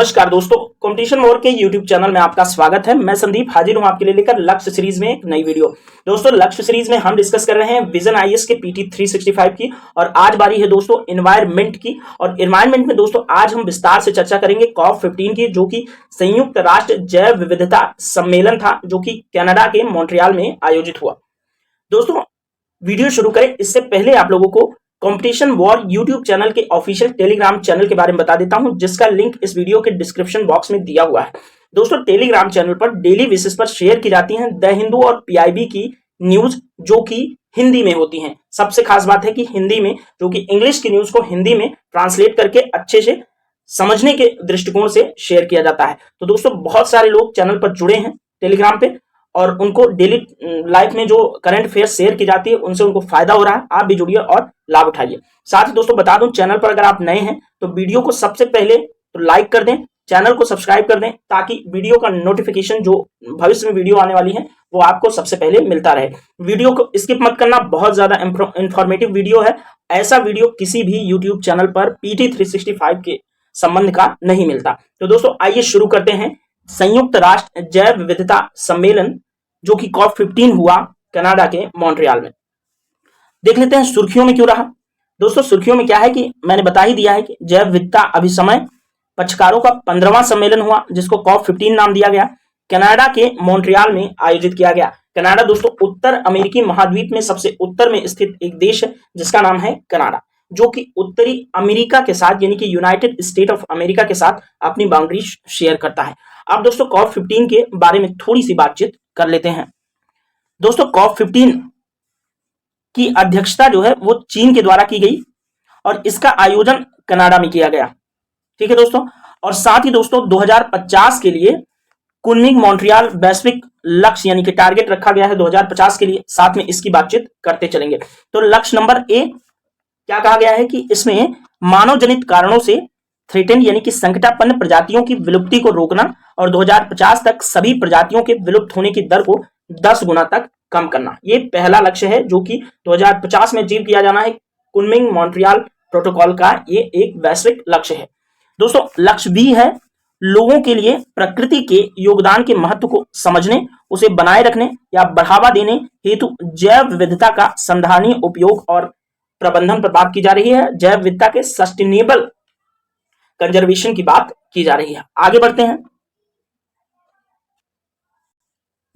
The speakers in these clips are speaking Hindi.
नमस्कार दोस्तों, कंपटीशन मोर के YouTube चैनल में आपका स्वागत है। मैं संदीप हाजिर हूं आपके लिए लेकर लक्ष्य सीरीज में एक नई वीडियो। दोस्तों, लक्ष्य सीरीज में हम डिस्कस कर रहे हैं विजन आईएएस के PT 365 की और आज बारी है दोस्तों एनवायरमेंट की। और एनवायरमेंट में दोस्तों आज हम विस्तार से चर्चा करेंगे COP15 की, जो कि संयुक्त राष्ट्र जैव विविधता सम्मेलन था, जो कि कनाडा के मॉन्ट्रियल में आयोजित हुआ। दोस्तों, वीडियो शुरू करें इससे पहले आप लोगों को कंपटीशन वॉर यूट्यूब चैनल के ऑफिशियल टेलीग्राम चैनल के बारे में बता देता हूं, जिसका लिंक इस वीडियो के डिस्क्रिप्शन बॉक्स में दिया हुआ है। दोस्तों, टेलीग्राम चैनल पर डेली बेसिस पर शेयर की जाती हैं द हिंदू और PIB की न्यूज, जो कि हिंदी में होती हैं। सबसे खास बात है कि हिंदी में, जो कि इंग्लिश की न्यूज को हिंदी में ट्रांसलेट करके अच्छे से समझने के दृष्टिकोण से शेयर किया जाता है। तो दोस्तों, बहुत सारे लोग चैनल पर जुड़े हैं टेलीग्राम पे और उनको डेली लाइफ में जो करंट अफेयर शेयर की जाती है उनसे उनको फायदा हो रहा है। आप भी जुड़िए और लाभ उठाइए। साथ ही दोस्तों बता दूं, चैनल पर अगर आप नए हैं तो वीडियो को सबसे पहले तो लाइक कर दें, चैनल को सब्सक्राइब कर दें, ताकि वीडियो का नोटिफिकेशन जो भविष्य में वीडियो आने वाली है वो आपको सबसे पहले मिलता रहे। वीडियो को स्किप मत करना, बहुत ज्यादा इंफॉर्मेटिव वीडियो है। ऐसा वीडियो किसी भी यूट्यूब चैनल पर PT 365 के संबंध का नहीं मिलता। तो दोस्तों आइए शुरू करते हैं। संयुक्त राष्ट्र जैव विविधता सम्मेलन, जो कि COP15 हुआ कनाडा के मॉन्ट्रियल में। देख लेते हैं सुर्खियों में क्यों रहा। दोस्तों, सुर्खियों में क्या है कि मैंने बता ही दिया है कि जैव विविधता अभिसमय पक्षकारों का 15वां सम्मेलन हुआ, जिसको COP15 नाम दिया गया। कनाडा के मॉन्ट्रियल में आयोजित किया गया। कनाडा दोस्तों उत्तर अमेरिकी महाद्वीप में सबसे उत्तर में स्थित एक देश है, जिसका नाम है कनाडा, जो कि उत्तरी अमेरिका के साथ यानी कि यूनाइटेड स्टेट ऑफ अमेरिका के साथ अपनी बाउंड्री शेयर करता है। अब दोस्तों COP15 के बारे में थोड़ी सी बातचीत कर लेते हैं। दोस्तों, COP15 की अध्यक्षता जो है वो चीन के द्वारा की गई और इसका आयोजन कनाडा में किया गया। ठीक है दोस्तों, और साथ ही दोस्तों 2050 के लिए कुनमिंग मॉन्ट्रियल वैश्विक लक्ष्य यानी कि टारगेट रखा गया है 2050 के लिए। साथ में इसकी बातचीत करते चलेंगे। तो लक्ष्य नंबर ए क्या कहा गया है कि इसमें मानव जनित कारणों से थ्रेटेन यानी कि संकटापन्न प्रजातियों की विलुप्ति को रोकना और 2050 तक सभी प्रजातियों के विलुप्त होने की दर को 10 गुना तक कम करना। ये पहला लक्ष्य है जो कि 2050 में अचीव किया जाना है। कुनमिंग मॉन्ट्रियल प्रोटोकॉल का ये एक वैश्विक लक्ष्य है। दोस्तों, लक्ष्य बी है लोगों के लिए प्रकृति के योगदान के महत्व को समझने, उसे बनाए रखने या बढ़ावा देने हेतु जैव विविधता का संधारणीय उपयोग और प्रबंधन पर बात की जा रही है। जैव विविधता के सस्टेनेबल कंजर्वेशन की बात की जा रही है। आगे बढ़ते हैं।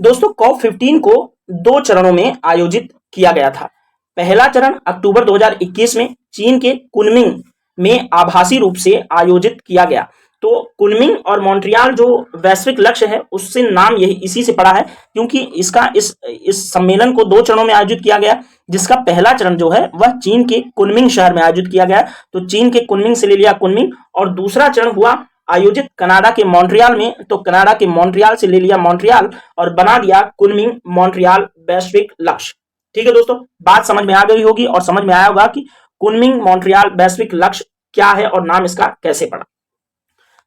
दोस्तों, COP15 को 2 चरणों में आयोजित किया गया था। पहला चरण अक्टूबर 2021 में चीन के कुनमिंग में आभासी रूप से आयोजित किया गया। तो कुनमिंग और मॉन्ट्रियल जो वैश्विक लक्ष्य है उससे नाम यही इसी से पड़ा है, क्योंकि इसका इस सम्मेलन को 2 चरणों में आयोजित किया गया, जिसका पहला चरण जो है वह चीन के कुनमिंग शहर में आयोजित किया गया। तो चीन के कुनमिंग से ले लिया कुनमिंग, और दूसरा चरण हुआ आयोजित कनाडा के मॉन्ट्रियल में। तो कनाडा के मॉन्ट्रियल से ले लिया मॉन्ट्रियल और बना दिया कुनमिंग मॉन्ट्रियल वैश्विक लक्ष्य। ठीक है दोस्तों, बात समझ में आ गई होगी और समझ में आया होगा कि कुनमिंग मॉन्ट्रियल वैश्विक लक्ष्य क्या है और नाम इसका कैसे पड़ा।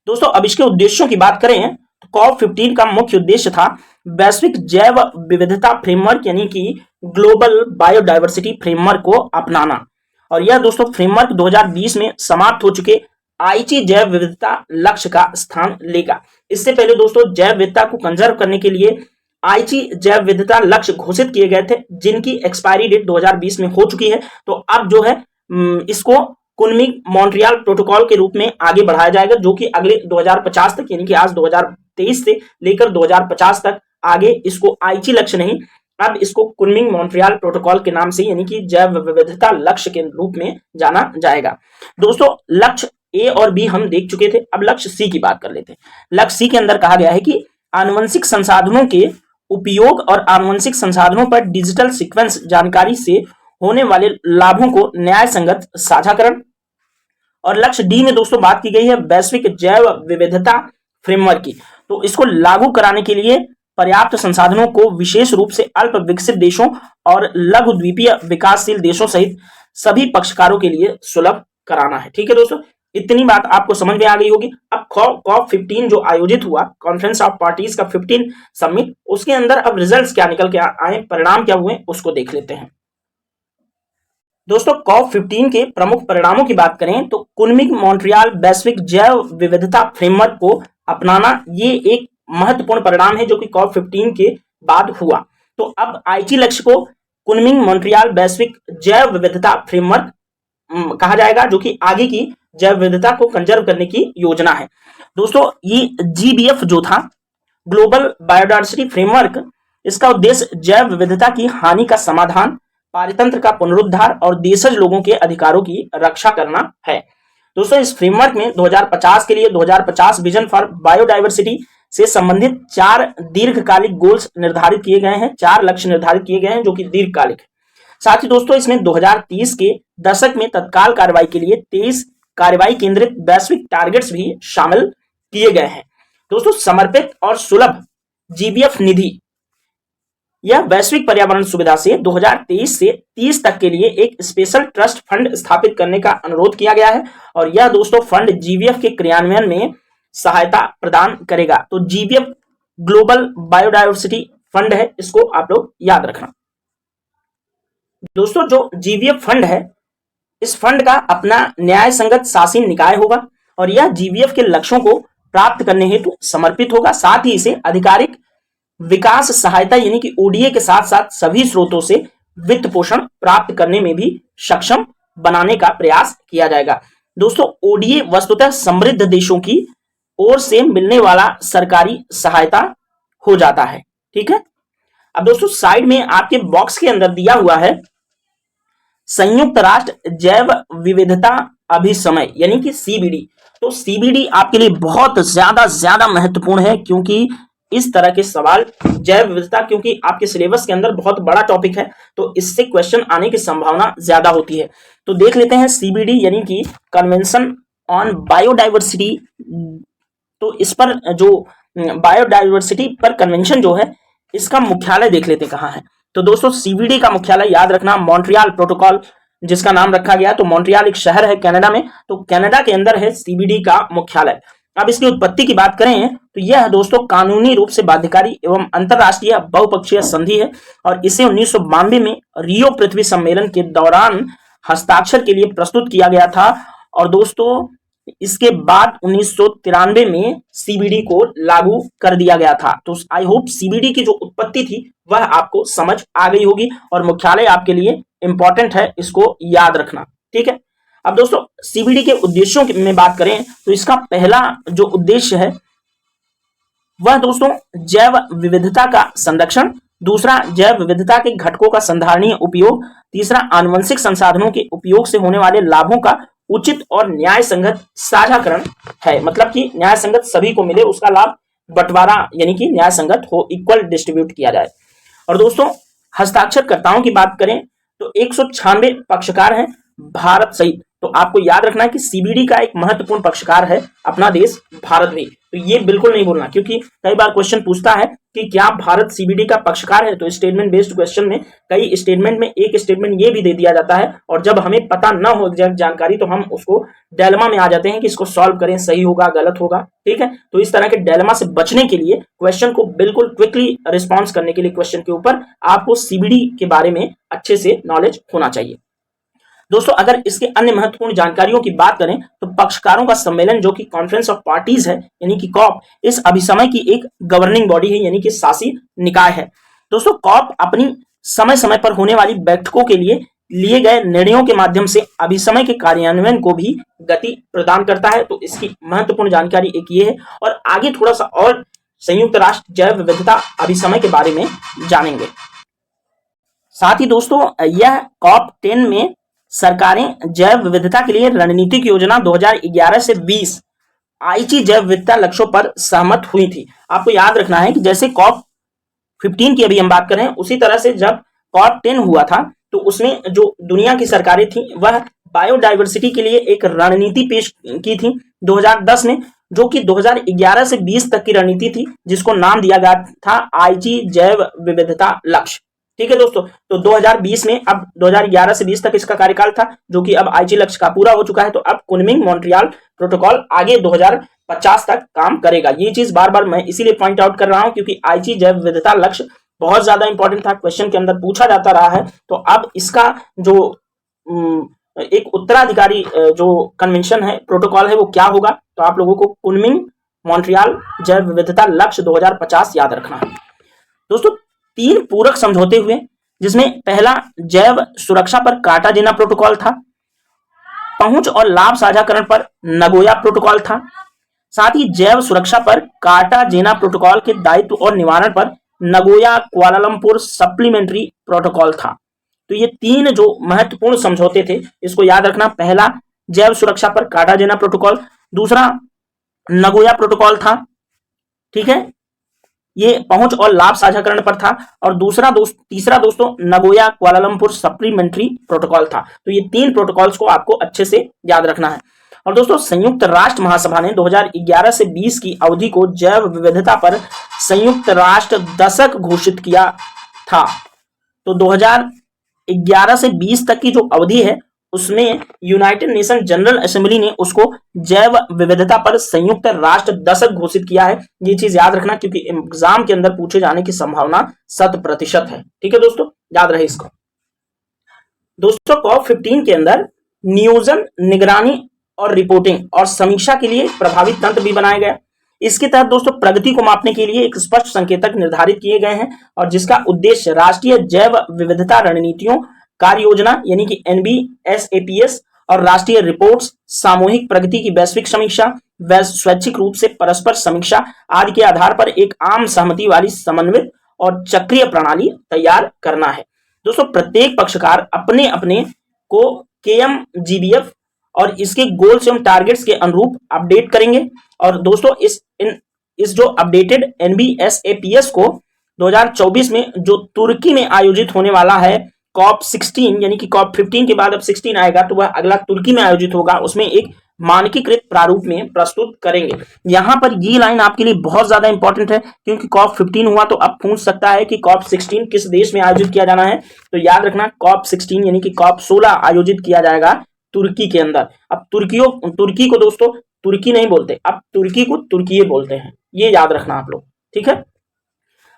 दोस्तों, अब इसके उद्देश्यों की बात करें तो COP15 का मुख्य उद्देश्य था वैश्विक जैव विविधता फ्रेमवर्क यानी कि ग्लोबल बायोडायवर्सिटी फ्रेमवर्क को अपनाना। और यह दोस्तों फ्रेमवर्क 2020 में समाप्त हो चुके आईची जैव विविधता लक्ष्य का स्थान लेगा। इससे पहले दोस्तों जैव विविधता को कंजर्व करने के लिए आईची जैव विविधता लक्ष्य घोषित किए गए थे, जिनकी एक्सपायरी डेट 2020 में हो चुकी है। तो अब जो है इसको कुनमिंग मॉन्ट्रियल प्रोटोकॉल के रूप में आगे बढ़ाया जाएगा, जो कि अगले 2050 तक यानी कि आज 2023 से लेकर 2050 तक आगे इसको आईची लक्ष्य नहीं, अब इसको कुनमिंग मॉन्ट्रियल प्रोटोकॉल के नाम से यानी कि जैव विविधता लक्ष्य के रूप में जाना जाएगा। दोस्तों, लक्ष्य ए और बी हम देख चुके थे, अब लक्ष्य सी की बात कर लेते हैं। लक्ष्य सी के अंदर कहा गया है कि आनुवंशिक संसाधनों के उपयोग और आनुवंशिक संसाधनों पर डिजिटल सीक्वेंस जानकारी से होने वाले लाभों को न्याय संगत साझाकरण। और लक्ष्य डी में दोस्तों बात की गई है वैश्विक जैव विविधता फ्रेमवर्क की। तो इसको लागू कराने के लिए पर्याप्त संसाधनों को विशेष रूप से अल्प विकसित देशों और लघु द्वीपीय विकासशील देशों सहित सभी पक्षकारों के लिए सुलभ कराना है। ठीक है दोस्तों, इतनी बात आपको समझ में आ गई होगी। अब COP15 जो आयोजित हुआ, कॉन्फ्रेंस ऑफ पार्टीज का 15 समिट, उसके अंदर अब रिजल्ट्स क्या निकल के आए, परिणाम क्या हुए, उसको देख लेते हैं। दोस्तों कॉप 15 के प्रमुख परिणामों की बात करें तो कुनमिंग मॉन्ट्रियल वैश्विक जैव विविधता फ्रेमवर्क को अपनाना ये एक महत्वपूर्ण परिणाम है जो कि कॉप 15 के बाद हुआ। तो अब आईटी लक्ष्य को कुनमिंग मॉन्ट्रियल वैश्विक जैव विविधता फ्रेमवर्क कहा जाएगा, जो कि आगे की जैव विविधता को कंजर्व करने की योजना है। दोस्तों ये जीबीएफ जो था, ग्लोबल बायोडायवर्सिटी फ्रेमवर्क, इसका उद्देश्य जैव विविधता की हानि का समाधान, पारितंत्र का पुनरुद्धार और देशज लोगों के अधिकारों की रक्षा करना है। दोस्तों इस फ्रेमवर्क में 2050 के लिए 2050 विजन फॉर बायोडायवर्सिटी से संबंधित 4 दीर्घकालिक गोल्स निर्धारित किए गए हैं, 4 लक्ष्य निर्धारित किए गए हैं जो कि दीर्घकालिक है। साथ ही दोस्तों इसमें 2030 के दशक में तत्काल कार्रवाई के लिए 23 कार्रवाई केंद्रित वैश्विक टारगेट्स भी शामिल किए गए हैं। दोस्तों समर्पित और सुलभ जीबीएफ निधि, यह वैश्विक पर्यावरण सुविधा से 2023 से 30 तक के लिए एक स्पेशल ट्रस्ट फंड स्थापित करने का अनुरोध किया गया है और यह दोस्तों फंड जीबीएफ के क्रियान्वयन में सहायता प्रदान करेगा। तो जीबीएफ ग्लोबल बायोडायवर्सिटी फंड है, इसको आप लोग याद रखना। दोस्तों जो जीबीएफ फंड है, इस फंड का अपना न्याय संगत शासी निकाय होगा और यह जीबीएफ के लक्ष्यों को प्राप्त करने हेतु समर्पित होगा। साथ ही इसे आधिकारिक विकास सहायता यानी कि ओडीए के साथ साथ सभी स्रोतों से वित्त पोषण प्राप्त करने में भी सक्षम बनाने का प्रयास किया जाएगा। दोस्तों ओडीए वस्तुतः समृद्ध देशों की ओर से मिलने वाला सरकारी सहायता हो जाता है। ठीक है, अब दोस्तों साइड में आपके बॉक्स के अंदर दिया हुआ है संयुक्त राष्ट्र जैव विविधता अभिसमय यानी कि सीबीडी। तो सीबीडी आपके लिए बहुत ज्यादा महत्वपूर्ण है क्योंकि इस तरह के सवाल जैव विविधता, क्योंकि आपके सिलेबस के अंदर बहुत बड़ा टॉपिक है तो इससे क्वेश्चन आने की संभावना ज्यादा होती है। तो देख लेते हैं सीबीडी यानी कि कन्वेंशन ऑन बायोडाइवर्सिटी। तो इस पर जो बायोडाइवर्सिटी पर कन्वेंशन जो है, इसका मुख्यालय देख लेते कहाँ है। तो दोस्तों सीबीडी का मुख्यालय याद रखना मॉन्ट्रियल प्रोटोकॉल जिसका नाम रखा गया। तो मॉन्ट्रियल एक शहर है कनाडा में, तो कनाडा के अंदर है सीबीडी का मुख्यालय। अब इसकी उत्पत्ति की बात करें तो यह दोस्तों कानूनी रूप से बाध्यकारी एवं अंतरराष्ट्रीय बहुपक्षीय संधि है और इसे 1992 में रियो पृथ्वी सम्मेलन के दौरान हस्ताक्षर के लिए प्रस्तुत किया गया था और दोस्तों इसके बाद 1993 में सीबीडी को लागू कर दिया गया था। तो आई होप सीबीडी की जो उत्पत्ति थी वह आपको समझ आ गई होगी और मुख्यालय आपके लिए इंपॉर्टेंट है, इसको याद रखना। ठीक है, अब दोस्तों सीबीडी के उद्देश्यों में बात करें तो इसका पहला जो उद्देश्य है वह दोस्तों जैव विविधता का संरक्षण, दूसरा जैव विविधता के घटकों का संधारणीय उपयोग, तीसरा आनुवंशिक संसाधनों के उपयोग से होने वाले लाभों का उचित और न्याय संगत साझाकरण है। मतलब कि न्याय संगत सभी को मिले, उसका लाभ बंटवारा यानी कि न्याय संगत हो, इक्वल डिस्ट्रीब्यूट किया जाए। और दोस्तों हस्ताक्षरकर्ताओं की बात करें तो 196 पक्षकार हैं भारत सहित। तो आपको याद रखना है कि सीबीडी का एक महत्वपूर्ण पक्षकार है अपना देश भारत भी। तो ये बिल्कुल नहीं भूलना क्योंकि कई बार क्वेश्चन पूछता है कि क्या भारत सीबीडी का पक्षकार है। तो स्टेटमेंट बेस्ड क्वेश्चन में कई स्टेटमेंट में एक स्टेटमेंट ये भी दे दिया जाता है और जब हमें पता न हो एग्जैक्ट जानकारी तो हम उसको डायलेमा में आ जाते हैं कि इसको सॉल्व करें, सही होगा गलत होगा। ठीक है, तो इस तरह के डायलेमा से बचने के लिए क्वेश्चन को बिल्कुल क्विकली रिस्पॉन्स करने के लिए क्वेश्चन के ऊपर आपको सीबीडी के बारे में अच्छे से नॉलेज होना चाहिए। दोस्तों अगर इसके अन्य महत्वपूर्ण जानकारियों की बात करें तो पक्षकारों का सम्मेलन जो कि कॉन्फ्रेंस ऑफ पार्टीज है यानी कि कॉप, इस अभिसमय की एक गवर्निंग बॉडी है यानी कि शासी निकाय है। दोस्तों कॉप अपनी समय समय पर होने वाली बैठकों के लिए लिए गए निर्णयों के माध्यम से अभिसमय के कार्यान्वयन को भी गति प्रदान करता है। तो इसकी महत्वपूर्ण जानकारी एक ये है और आगे थोड़ा सा और संयुक्त राष्ट्र जैव विविधता अभिसमय के बारे में जानेंगे। साथ ही दोस्तों यह कॉप 10 में सरकारें जैव विविधता के लिए रणनीतिक योजना 2011 से 20 आईची जैव विविधता लक्ष्यों पर सहमत हुई थी। आपको याद रखना है कि जैसे कॉप 15 की अभी हम बात करें उसी तरह से जब कॉप 10 हुआ था तो उसमें जो दुनिया की सरकारें थी वह बायोडाइवर्सिटी के लिए एक रणनीति पेश की थी 2010 में, जो कि 2011 से 20 तक की रणनीति थी जिसको नाम दिया गया था आईची जैव विविधता लक्ष्य। ठीक है दोस्तों, तो 2020 में अब 2011 से 20 तक इसका कार्यकाल था जो कि अब आईची लक्ष्य का पूरा हो चुका है। तो अब कुनमिंग मॉन्ट्रियल प्रोटोकॉल आगे 2050 तक काम करेगा। ये चीज बार बार मैं इसीलिए पॉइंट आउट कर रहा हूं क्योंकि आईची जैव विविधता लक्ष्य बहुत ज्यादा इंपॉर्टेंट था, क्वेश्चन के अंदर पूछा जाता रहा है। तो अब इसका जो एक उत्तराधिकारी जो कन्वेंशन है, प्रोटोकॉल है, वो क्या होगा? तो आप लोगों को कुनमिंग मॉन्ट्रियल जैव विविधता लक्ष्य 2050 याद रखना है। दोस्तों 3 पूरक समझौते हुए, जिसमें पहला जैव सुरक्षा पर कार्टाजेना प्रोटोकॉल था, पहुंच और लाभ साझाकरण पर नगोया प्रोटोकॉल था, साथ ही जैव सुरक्षा पर कार्टाजेना प्रोटोकॉल के दायित्व और निवारण पर नगोया कुआलालंपुर सप्लीमेंट्री प्रोटोकॉल था। तो ये 3 जो महत्वपूर्ण समझौते थे, इसको याद रखना। पहला जैव सुरक्षा पर कार्टाजेना प्रोटोकॉल, दूसरा नगोया प्रोटोकॉल था, ठीक है, ये पहुंच और लाभ साझाकरण पर था, और तीसरा दोस्तों नगोया कुआलालंपुर सप्लीमेंट्री प्रोटोकॉल था। तो ये 3 प्रोटोकॉल्स को आपको अच्छे से याद रखना है। और दोस्तों संयुक्त राष्ट्र महासभा ने 2011 से 20 की अवधि को जैव विविधता पर संयुक्त राष्ट्र दशक घोषित किया था। तो 2011 से 20 तक की जो अवधि है, उसमें यूनाइटेड नेशन जनरल असेंबली ने उसको जैव विविधता पर संयुक्त राष्ट्र दशक घोषित किया है। ये चीज याद रखना, क्योंकि एग्जाम के अंदर पूछे जाने की संभावना 100% है। ठीक है दोस्तों, याद रहे इसको। दोस्तों COP15 के अंदर नियोजन, निगरानी और रिपोर्टिंग और समीक्षा के लिए प्रभावी तंत्र भी बनाया गया। इसके तहत दोस्तों प्रगति को मापने के लिए एक स्पष्ट संकेतक निर्धारित किए गए हैं, और जिसका उद्देश्य राष्ट्रीय जैव विविधता रणनीतियों, कार्य योजना यानी कि NBSAPS और राष्ट्रीय रिपोर्ट्स, सामूहिक प्रगति की वैश्विक समीक्षा, स्वैच्छिक रूप से परस्पर समीक्षा आदि के आधार पर एक आम सहमति वाली समन्वित और चक्रीय प्रणाली तैयार करना है। दोस्तों प्रत्येक पक्षकार अपने अपने को KMGBF और इसके गोल्स एवं टारगेट्स के अनुरूप अपडेट करेंगे। और दोस्तों इस जो अपडेटेड NBSAPS को 2024 में जो तुर्की में आयोजित होने वाला है COP16, यानी कि COP15 के बाद अब 16 आएगा, तो वह अगला तुर्की में आयोजित होगा, उसमें एक मानकीकृत प्रारूप में प्रस्तुत करेंगे। यहां पर ये लाइन आपके लिए बहुत ज्यादा इंपॉर्टेंट है, क्योंकि COP15 हुआ तो अब पूछ सकता है कि COP16 किस देश में आयोजित किया जाना है। तो याद रखना COP16 यानी कि COP16 आयोजित किया जाएगा तुर्की के अंदर। अब तुर्की को दोस्तों तुर्की नहीं बोलते, अब तुर्की को तुर्कीये बोलते हैं, ये याद रखना आप लोग, ठीक है।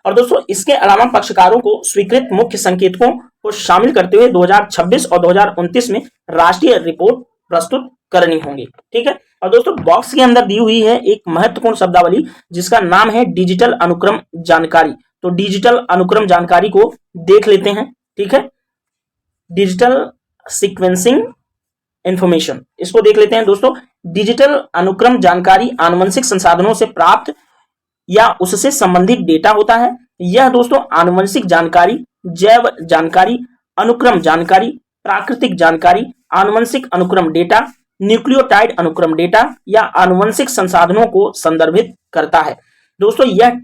और दोस्तों इसके अलावा पक्षकारों को स्वीकृत मुख्य संकेतकों को शामिल करते हुए 2026 और 2029 में राष्ट्रीय रिपोर्ट प्रस्तुत करनी होंगी, ठीक है। और दोस्तों बॉक्स के अंदर दी हुई है एक महत्वपूर्ण शब्दावली, जिसका नाम है डिजिटल अनुक्रम जानकारी। तो डिजिटल अनुक्रम जानकारी को देख लेते हैं, ठीक है। डिजिटल सीक्वेंसिंग इंफॉर्मेशन, इसको देख लेते हैं दोस्तों। डिजिटल अनुक्रम जानकारी आनुवंशिक संसाधनों से प्राप्त या उससे संबंधित डेटा होता है। यह दोस्तों आनुवंशिक जानकारी, जैव जानकारी, अनुक्रम जानकारी, प्राकृतिक जानकारी, आनुवंशिक अनुक्रम डेटा, न्यूक्लियोटाइड अनुक्रम डेटा या आनुवंशिक संसाधनों को संदर्भित करता है। दोस्तों यह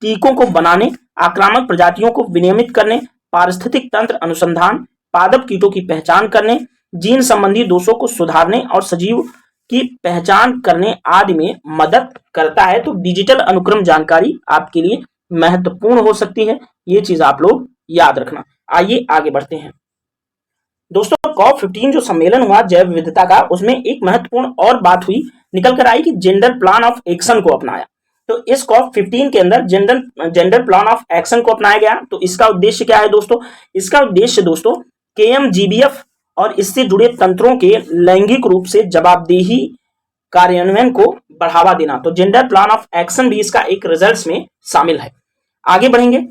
टीकों को बनाने, आक्रामक प्रजातियों को विनियमित करने, पारिस्थितिक तंत्र अनुसंधान, पादप कीटों की पहचान करने, जीन संबंधी दोषों को सुधारने और सजीव की पहचान करने आदि में मदद करता है। तो डिजिटल अनुक्रम जानकारी आपके लिए महत्वपूर्ण हो सकती है, ये चीज आप लोग याद रखना। आइए आगे बढ़ते हैं दोस्तों। COP15 जो सम्मेलन हुआ जैव विविधता का, उसमें एक महत्वपूर्ण और बात हुई, निकल कर आई कि जेंडर प्लान ऑफ एक्शन को अपनाया। तो इस COP15 के अंदर जेंडर प्लान ऑफ एक्शन को अपनाया गया। तो इसका उद्देश्य क्या है दोस्तों? इसका उद्देश्य दोस्तों KMGBF और इससे जुड़े तंत्रों के लैंगिक रूप से जवाबदेही कार्यान्वयन को बढ़ावा देना। तो जेंडर प्लान ऑफ एक्शन भी इसका एक रिजल्ट्स में शामिल है। आगे बढ़ेंगे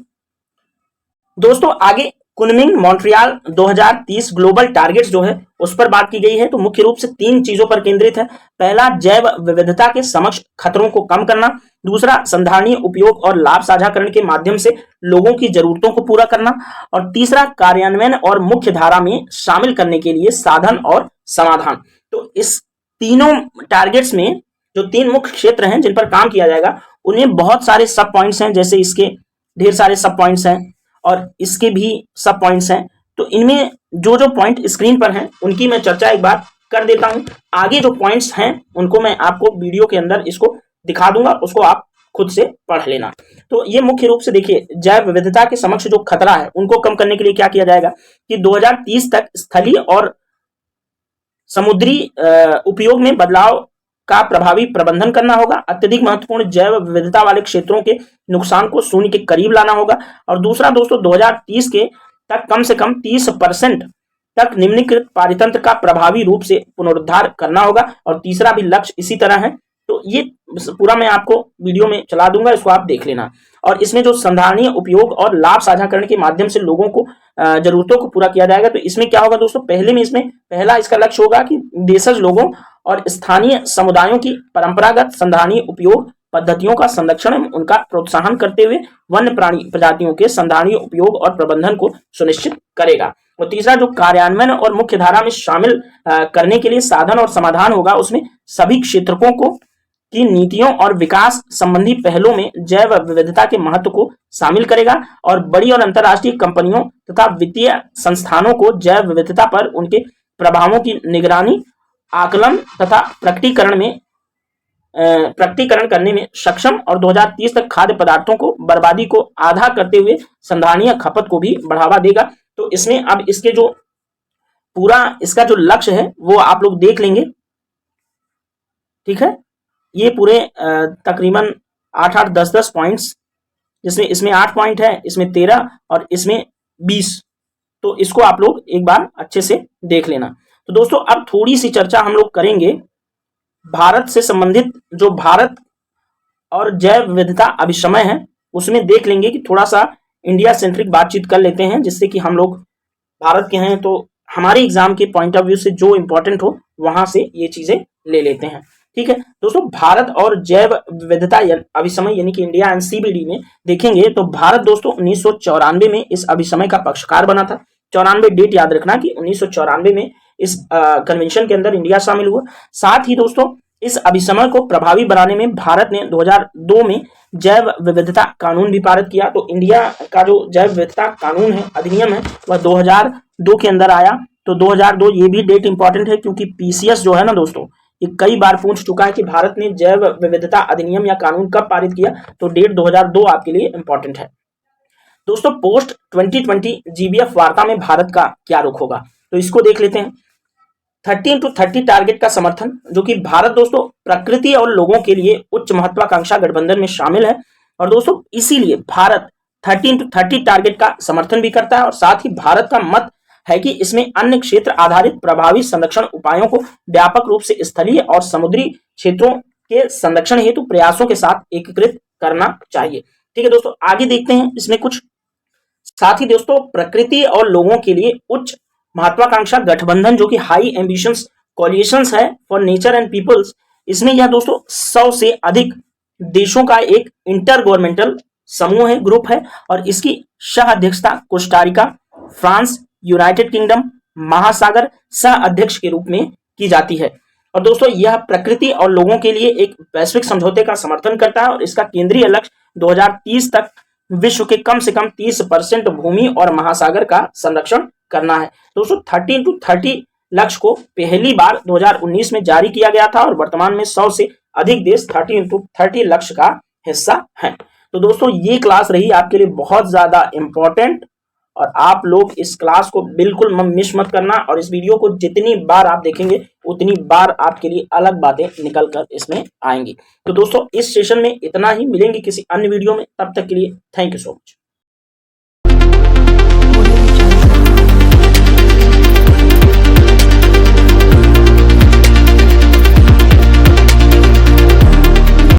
दोस्तों। आगे कुनमिंग मॉन्ट्रियल 2030 ग्लोबल टारगेट्स जो है उस पर बात की गई है। तो मुख्य रूप से 3 चीजों पर केंद्रित है। पहला, जैव विविधता के समक्ष खतरों को कम करना। दूसरा, संधारणीय उपयोग और लाभ साझाकरण के माध्यम से लोगों की जरूरतों को पूरा करना। और तीसरा, कार्यान्वयन और मुख्य धारा में शामिल करने के लिए साधन और समाधान। तो इस तीनों टारगेट्स में जो 3 मुख्य क्षेत्र हैं जिन पर काम किया जाएगा, उन्हें बहुत सारे सब पॉइंट्स हैं, जैसे इसके ढेर सारे सब पॉइंट्स हैं और इसके भी सब पॉइंट्स हैं। तो इनमें जो जो पॉइंट स्क्रीन पर हैं उनकी मैं चर्चा एक बार कर देता हूं। आगे जो पॉइंट्स हैं उनको मैं आपको वीडियो के अंदर इसको दिखा दूंगा, उसको आप खुद से पढ़ लेना। तो ये मुख्य रूप से देखिए, जैव विविधता के समक्ष जो खतरा है उनको कम करने के लिए क्या किया जाएगा कि 2030 तक स्थलीय और समुद्री उपयोग में बदलाव का प्रभावी प्रबंधन करना होगा। अत्यधिक महत्वपूर्ण जैव विविधता वाले क्षेत्रों के नुकसान को शून्य के करीब लाना होगा। और दूसरा दोस्तों 2030 के तक कम से कम 30% तक निम्नलिखित पारितंत्र का प्रभावी रूप से पुनरुद्धार करना होगा। और तीसरा भी लक्ष्य इसी तरह है। तो ये पूरा मैं आपको वीडियो में चला दूंगा, इसको आप देख लेना। और इसमें जो संधारणीय उपयोग और लाभ साझाकरण के माध्यम से लोगों को जरूरतों को पूरा किया जाएगा। तो इसमें क्या होगा दोस्तों, पहला इसका लक्ष्य होगा कि देशज लोगों और स्थानीय समुदायों की परंपरागत संधारणीय उपयोग पद्धतियों का संरक्षण एवं उनका प्रोत्साहन करते हुए वन्य प्राणी प्रजातियों के संधारणीय उपयोग और प्रबंधन को सुनिश्चित करेगा। और तीसरा जो कार्यान्वयन और मुख्य धारा में शामिल करने के लिए साधन और समाधान होगा, उसमें सभी क्षेत्रकों को की नीतियों और विकास संबंधी पहलों में जैव विविधता के महत्व को शामिल करेगा। और बड़ी और अंतर्राष्ट्रीय कंपनियों तथा वित्तीय संस्थानों को जैव विविधता पर उनके प्रभावों की निगरानी, आकलन तथा प्रकटीकरण करने में सक्षम और 2030 तक खाद्य पदार्थों को बर्बादी को आधा करते हुए संधारणीय खपत को भी बढ़ावा देगा। तो इसमें अब इसके जो पूरा इसका जो लक्ष्य है वो आप लोग देख लेंगे, ठीक है। ये पूरे तकरीबन 8-8, 10-10 पॉइंट्स, जिसमें इसमें 8 पॉइंट है, इसमें 13 और इसमें 20। तो इसको आप लोग एक बार अच्छे से देख लेना। तो दोस्तों अब थोड़ी सी चर्चा हम लोग करेंगे भारत से संबंधित, जो भारत और जैव विविधता अभिसमय है उसमें देख लेंगे कि थोड़ा सा इंडिया सेंट्रिक बातचीत कर लेते हैं, जिससे कि हम लोग भारत के हैं तो हमारे एग्जाम के पॉइंट ऑफ व्यू से जो इंपॉर्टेंट हो वहां से ये चीजें ले लेते हैं, ठीक है। दोस्तों भारत और जैव विविधता अभिसमय यानी कि इंडिया एंड सीबीडी में देखेंगे तो भारत दोस्तों 1994 में इस अभिसमय का पक्षकार बना था। 94 डेट याद रखना कि 1994 में इस कन्वेंशन के अंदर इंडिया शामिल हुआ। साथ ही दोस्तों इस अभिसमय को प्रभावी बनाने में भारत ने 2002 में जैव विविधता कानून भी पारित किया। तो इंडिया का जो जैव विविधता कानून है, अधिनियम है, वह 2002 के अंदर आया। तो 2002 ये भी डेट इंपॉर्टेंट है क्योंकि पीसीएस जो है ना दोस्तों, ये कई बार पूछ चुका है कि भारत ने जैव विविधता अधिनियम या कानून कब पारित किया। तो डेट 2002 आपके लिए इंपॉर्टेंट है। दोस्तों पोस्ट 2020 जीबीएफ वार्ता में भारत का क्या रुख होगा, तो इसको देख लेते हैं। 30x30 टारगेट का समर्थन, जो कि भारत दोस्तों प्रकृति और लोगों के लिए उच्च महत्वाकांक्षा गठबंधन में शामिल है। और दोस्तों इसीलिए भारत 30x30 टारगेट का समर्थन भी करता है। और साथ ही भारत का मत है कि इसमें अन्य क्षेत्र आधारित प्रभावी संरक्षण उपायों को व्यापक रूप से स्थलीय और समुद्री क्षेत्रों के संरक्षण हेतु प्रयासों के साथ एकीकृत करना चाहिए, ठीक है। दोस्तों आगे देखते हैं इसमें कुछ। साथ ही दोस्तों प्रकृति और लोगों के लिए उच्च महत्वाकांक्षा गठबंधन, जो कि हाई एम्बिशंस कोलिशंस है फॉर नेचर एंड पीपल्स, इसमें यह दोस्तों 100 से अधिक देशों का एक इंटर गवर्नमेंटल समूह है, ग्रुप है। और इसकी सह अध्यक्षता कोस्टारिका, फ्रांस, यूनाइटेड किंगडम, महासागर सह अध्यक्ष के रूप में की जाती है। और दोस्तों यह प्रकृति और लोगों के लिए एक वैश्विक समझौते का समर्थन करता है। और इसका केंद्रीय लक्ष्य 2030 तक विश्व के कम से कम 30% भूमि और महासागर का संरक्षण करना है। दोस्तों 30x30 लक्ष्य को पहली बार 2019 में जारी किया गया था और वर्तमान में 100 से अधिक देश 30x30 लक्ष्य का हिस्सा हैं। तो दोस्तों ये क्लास रही आपके लिए बहुत ज्यादा इंपॉर्टेंट, और आप लोग इस क्लास को बिल्कुल मिस मत करना। और इस वीडियो को जितनी बार आप देखेंगे उतनी बार आपके लिए अलग बातें निकल कर इसमें आएंगी। तो दोस्तों इस सेशन में इतना ही, मिलेंगे किसी अन्य वीडियो में, तब तक के लिए थैंक यू सो मच।